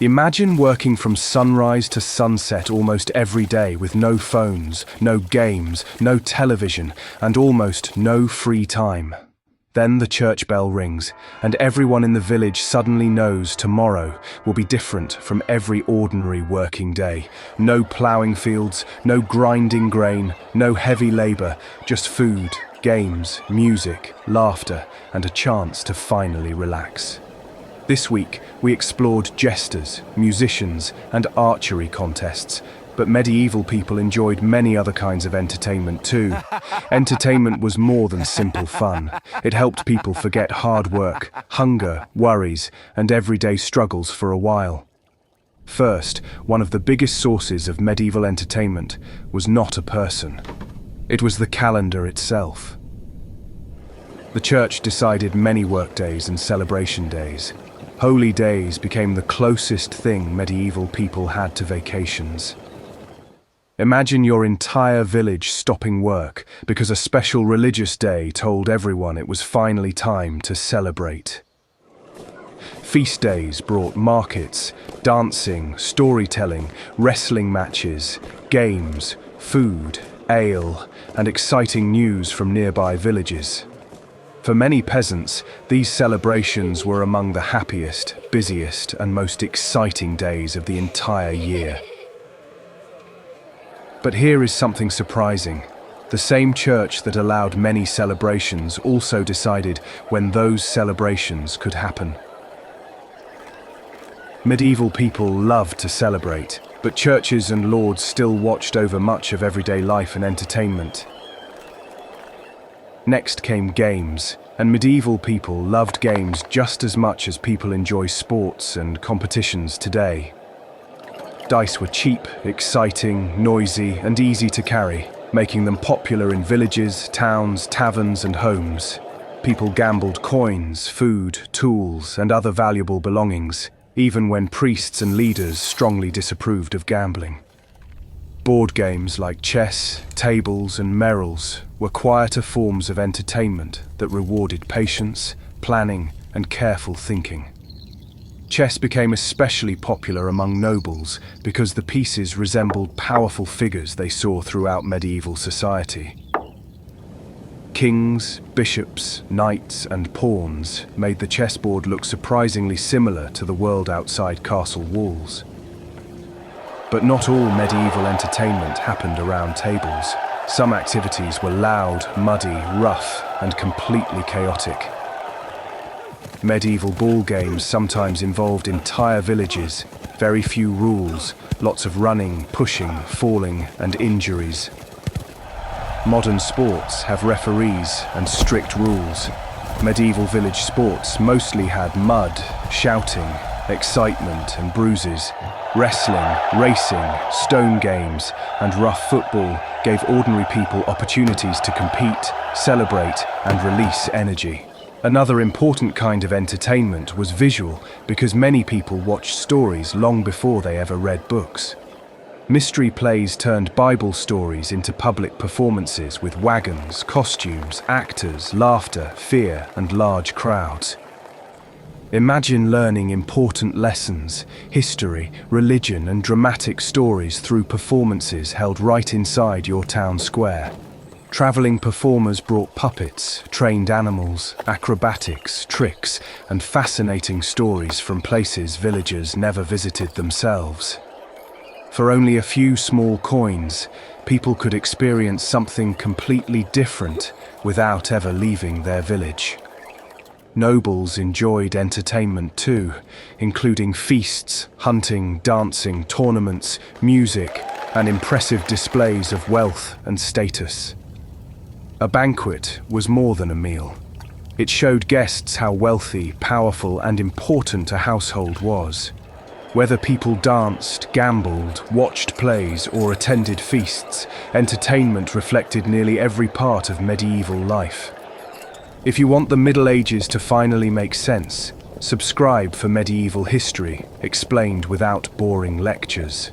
Imagine working from sunrise to sunset almost every day with no phones, no games, no television, and almost no free time. Then the church bell rings, and everyone in the village suddenly knows tomorrow will be different from every ordinary working day. No ploughing fields, no grinding grain, no heavy labor, just food, games, music, laughter, and a chance to finally relax. This week, we explored jesters, musicians, and archery contests, but medieval people enjoyed many other kinds of entertainment too. Entertainment was more than simple fun. It helped people forget hard work, hunger, worries, and everyday struggles for a while. First, one of the biggest sources of medieval entertainment was not a person. It was the calendar itself. The church decided many workdays and celebration days. Holy days became the closest thing medieval people had to vacations. Imagine your entire village stopping work because a special religious day told everyone it was finally time to celebrate. Feast days brought markets, dancing, storytelling, wrestling matches, games, food, ale, and exciting news from nearby villages. For many peasants, these celebrations were among the happiest, busiest, and most exciting days of the entire year. But here is something surprising. The same church that allowed many celebrations also decided when those celebrations could happen. Medieval people loved to celebrate, but churches and lords still watched over much of everyday life and entertainment. Next came games, and medieval people loved games just as much as people enjoy sports and competitions today. Dice were cheap, exciting, noisy, and easy to carry, making them popular in villages, towns, taverns, and homes. People gambled coins, food, tools, and other valuable belongings, even when priests and leaders strongly disapproved of gambling. Board games like chess, tables, and merrills were quieter forms of entertainment that rewarded patience, planning, and careful thinking. Chess became especially popular among nobles because the pieces resembled powerful figures they saw throughout medieval society. Kings, bishops, knights, and pawns made the chessboard look surprisingly similar to the world outside castle walls. But not all medieval entertainment happened around tables. Some activities were loud, muddy, rough, and completely chaotic. Medieval ball games sometimes involved entire villages, very few rules, lots of running, pushing, falling, and injuries. Modern sports have referees and strict rules. Medieval village sports mostly had mud, shouting, excitement, and bruises. Wrestling, racing, stone games, and rough football gave ordinary people opportunities to compete, celebrate, and release energy. Another important kind of entertainment was visual because many people watched stories long before they ever read books. Mystery plays turned Bible stories into public performances with wagons, costumes, actors, laughter, fear, and large crowds. Imagine learning important lessons, history, religion, and dramatic stories through performances held right inside your town square. Traveling performers brought puppets, trained animals, acrobatics, tricks, and fascinating stories from places villagers never visited themselves. For only a few small coins, people could experience something completely different without ever leaving their village. Nobles enjoyed entertainment too, including feasts, hunting, dancing, tournaments, music, and impressive displays of wealth and status. A banquet was more than a meal. It showed guests how wealthy, powerful, and important a household was. Whether people danced, gambled, watched plays, or attended feasts, entertainment reflected nearly every part of medieval life. If you want the Middle Ages to finally make sense, subscribe for Medieval History, explained without boring lectures.